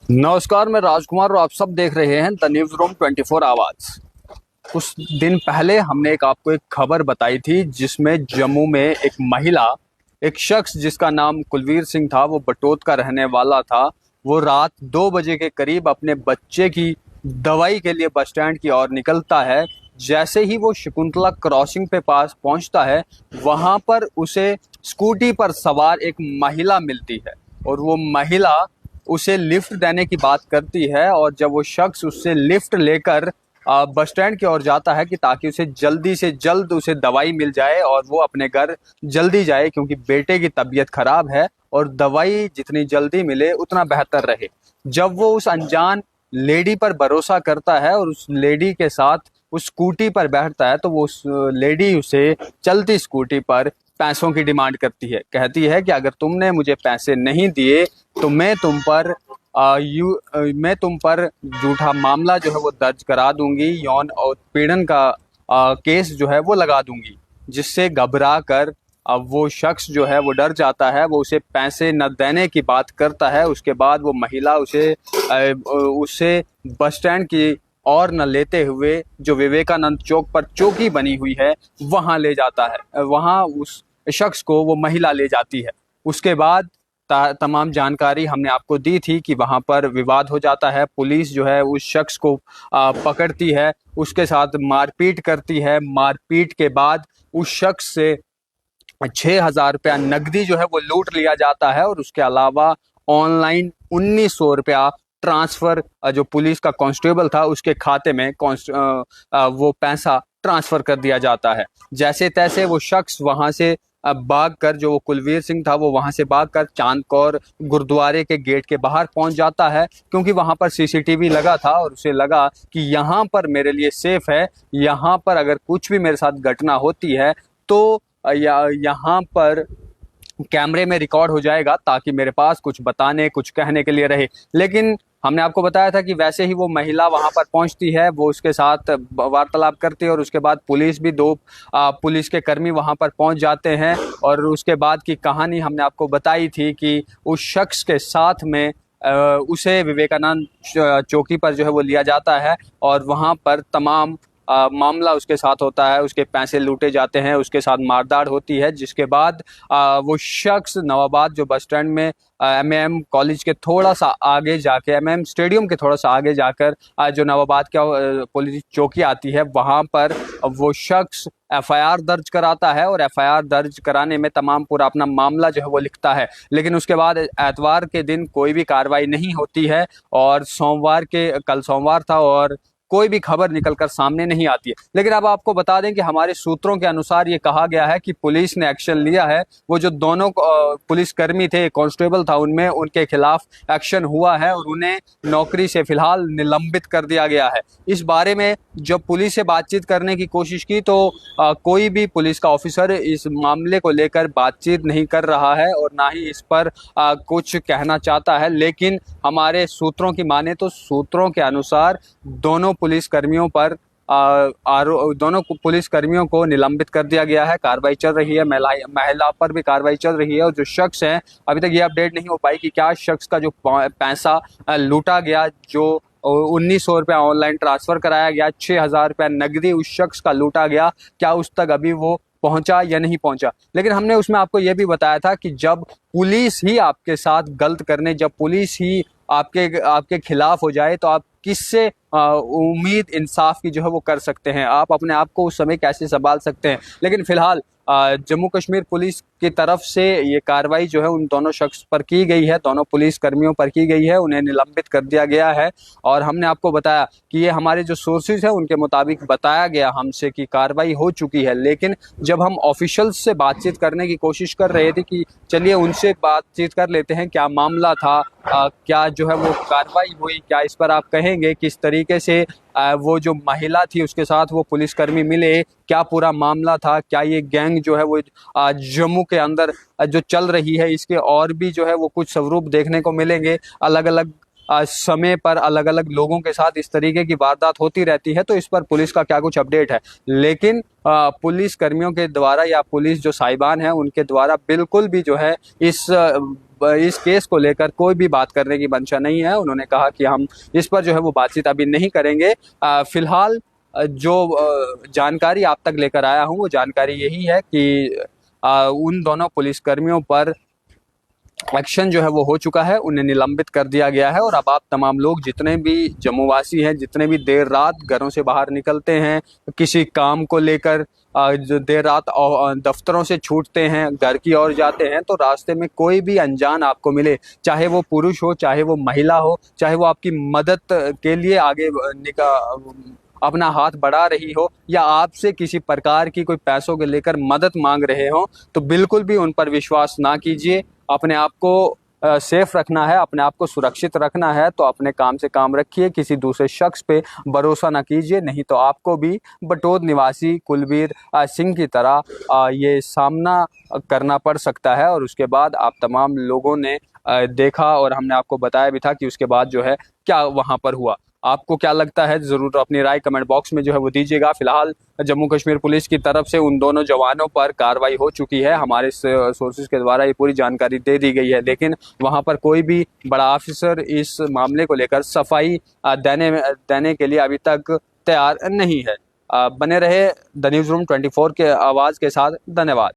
नमस्कार, मैं राजकुमार और आप सब देख रहे हैं द न्यूज रूम 24 आवाज। कुछ दिन पहले हमने आपको एक खबर बताई थी जिसमें जम्मू में एक महिला, एक शख्स जिसका नाम कुलवीर सिंह था, वो बटोत का रहने वाला था। वो रात 2 बजे के करीब अपने बच्चे की दवाई के लिए बस स्टैंड की ओर निकलता है। जैसे ही वो शकुंतला क्रॉसिंग पे पास पहुंचता है, वहां पर उसे स्कूटी पर सवार एक महिला मिलती है और वो महिला उसे लिफ्ट देने की बात करती है। और जब वो शख्स उससे लिफ्ट लेकर बस स्टैंड की ओर जाता है कि ताकि उसे जल्दी से जल्द उसे दवाई मिल जाए और वो अपने घर जल्दी जाए, क्योंकि बेटे की तबीयत खराब है और दवाई जितनी जल्दी मिले उतना बेहतर रहे। जब वो उस अनजान लेडी पर भरोसा करता है और उस लेडी के साथ उस स्कूटी पर बैठता है, तो वो उस लेडी उसे चलती स्कूटी पर पैसों की डिमांड करती है। कहती है कि अगर तुमने मुझे पैसे नहीं दिए तो मैं तुम पर झूठा मामला जो है वो दर्ज करा दूंगी, यौन उत्पीड़न का केस जो है वो लगा दूंगी। जिससे घबरा कर अब वो शख्स जो है वो डर जाता है, वो उसे पैसे न देने की बात करता है। उसके बाद वो महिला उसे बस स्टैंड की और न लेते हुए जो विवेकानंद चौक पर चौकी बनी हुई है वहां ले जाता है। वहां उस शख्स को वो महिला ले जाती है। उसके बाद तमाम जानकारी हमने आपको दी थी कि वहां पर विवाद हो जाता है। पुलिस जो है उस शख्स को पकड़ती है, उसके साथ मारपीट करती है। मारपीट के बाद उस शख्स से 6,000 रुपया नकदी जो है वो लूट लिया जाता है और उसके अलावा ऑनलाइन 1,900 रुपया ट्रांसफर जो पुलिस का कांस्टेबल था उसके खाते में वो पैसा ट्रांसफर कर दिया जाता है। जैसे तैसे वो शख्स वहां से भाग कर, जो वो कुलवीर सिंह था, वो वहां से भाग कर चांदकौर गुरुद्वारे के गेट के बाहर पहुंच जाता है, क्योंकि वहां पर सीसीटीवी लगा था और उसे लगा कि यहाँ पर मेरे लिए सेफ है। यहाँ पर अगर कुछ भी मेरे साथ घटना होती है तो यहाँ पर कैमरे में रिकॉर्ड हो जाएगा, ताकि मेरे पास कुछ बताने कुछ कहने के लिए रहे। लेकिन हमने आपको बताया था कि वैसे ही वो महिला वहां पर पहुंचती है, वो उसके साथ वार्तालाप करती है और उसके बाद पुलिस भी दो पुलिस के कर्मी वहां पर पहुंच जाते हैं। और उसके बाद की कहानी हमने आपको बताई थी कि उस शख्स के साथ में उसे विवेकानंद चौकी पर जो है वो लिया जाता है और वहां पर तमाम मामला उसके साथ होता है। उसके पैसे लूटे जाते हैं, उसके साथ मारधाड़ होती है। जिसके बाद वो शख्स नवाबाद जो बस स्टैंड में एमएएम कॉलेज के थोड़ा सा आगे जाके, एमएएम स्टेडियम के थोड़ा सा आगे जाकर जो नवाबाद का पुलिस चौकी आती है, वहां पर वो शख्स एफआईआर दर्ज कराता है और एफआईआर दर्ज कराने में तमाम पूरा अपना मामला जो है वो लिखता है। लेकिन उसके बाद एतवार के दिन कोई भी कार्रवाई नहीं होती है और कल सोमवार था और कोई भी खबर निकलकर सामने नहीं आती है। लेकिन अब आपको बता दें कि हमारे सूत्रों के अनुसार ये कहा गया है कि पुलिस ने एक्शन लिया है। वो जो दोनों पुलिसकर्मी थे, कांस्टेबल था, उनमें उनके खिलाफ एक्शन हुआ है और उन्हें नौकरी से फिलहाल निलंबित कर दिया गया है। इस बारे में जब पुलिस से बातचीत करने की कोशिश की तो कोई भी पुलिस का ऑफिसर इस मामले को लेकर बातचीत नहीं कर रहा है और ना ही इस पर कुछ कहना चाहता है। लेकिन हमारे सूत्रों की माने तो सूत्रों के अनुसार दोनों पुलिसकर्मियों पर दोनों पुलिसकर्मियों को निलंबित कर दिया गया है। कार्रवाई चल रही है, महिला पर भी कार्रवाई चल रही है। और जो शख्स है, अभी तक ये अपडेट नहीं हो पाई कि क्या शख्स का जो पैसा लूटा गया, जो 1,900 रुपया ऑनलाइन ट्रांसफर कराया गया, 6,000 रुपया नकदी उस शख्स का लूटा गया, क्या उस तक अभी वो पहुंचा या नहीं पहुंचा। लेकिन हमने उसमें आपको यह भी बताया था कि जब पुलिस ही आपके साथ गलत करने, जब पुलिस ही आपके आपके खिलाफ हो जाए, तो आप किससे उम्मीद इंसाफ की जो है वो कर सकते हैं? आप अपने आप को उस समय कैसे संभाल सकते हैं? लेकिन फिलहाल जम्मू कश्मीर पुलिस की तरफ से ये कार्रवाई जो है उन दोनों शख्स पर की गई है, दोनों पुलिस कर्मियों पर की गई है, उन्हें निलंबित कर दिया गया है। और हमने आपको बताया कि ये हमारे जो सोर्सेज हैं उनके मुताबिक बताया गया हमसे कि कार्रवाई हो चुकी है। लेकिन जब हम ऑफिशियल्स से बातचीत करने की कोशिश कर रहे थे कि चलिए उनसे बातचीत कर लेते हैं, क्या मामला था, क्या जो है वो कार्रवाई हुई, क्या इस पर आप कहेंगे, किस तरीके से वो जो महिला थी उसके साथ वो पुलिसकर्मी मिले, क्या पूरा मामला था, क्या ये गैंग जो है वो जम्मू के अंदर जो चल रही है, इसके और भी जो है वो कुछ स्वरूप देखने को मिलेंगे। अलग अलग समय पर अलग अलग लोगों के साथ इस तरीके की वारदात होती रहती है, तो इस पर पुलिस का क्या कुछ अपडेट है। लेकिन पुलिस कर्मियों के द्वारा या पुलिस जो साहिबान है उनके द्वारा बिल्कुल भी जो है इस इस केस को लेकर कोई भी बात करने की मंशा नहीं है। उन्होंने कहा कि हम इस पर जो है वो बातचीत अभी नहीं करेंगे। फिलहाल जो जानकारी आप तक लेकर आया हूँ वो जानकारी यही है कि उन दोनों पुलिसकर्मियों पर एक्शन जो है वो हो चुका है, उन्हें निलंबित कर दिया गया है। और अब आप तमाम लोग जितने भी जम्मूवासी हैं, जितने भी देर रात घरों से बाहर निकलते हैं किसी काम को लेकर, जो देर रात दफ्तरों से छूटते हैं, घर की ओर जाते हैं, तो रास्ते में कोई भी अनजान आपको मिले, चाहे वो पुरुष हो, चाहे वो महिला हो, चाहे वो आपकी मदद के लिए आगे अपना हाथ बढ़ा रही हो, या आपसे किसी प्रकार की कोई पैसों के लेकर मदद मांग रहे हो, तो बिल्कुल भी उन पर विश्वास ना कीजिए। अपने आप को सेफ रखना है, अपने आप को सुरक्षित रखना है, तो अपने काम से काम रखिए, किसी दूसरे शख्स पे भरोसा ना कीजिए, नहीं तो आपको भी बटोद निवासी कुलबीर सिंह की तरह ये सामना करना पड़ सकता है। और उसके बाद आप तमाम लोगों ने देखा और हमने आपको बताया भी था कि उसके बाद जो है क्या वहाँ पर हुआ। आपको क्या लगता है, ज़रूर अपनी राय कमेंट बॉक्स में जो है वो दीजिएगा। फिलहाल जम्मू कश्मीर पुलिस की तरफ से उन दोनों जवानों पर कार्रवाई हो चुकी है, हमारे सोर्सेज के द्वारा ये पूरी जानकारी दे दी गई है, लेकिन वहां पर कोई भी बड़ा ऑफिसर इस मामले को लेकर सफाई देने के लिए अभी तक तैयार नहीं है। बने रहे द न्यूज़ रूम 24 के आवाज़ के साथ। धन्यवाद।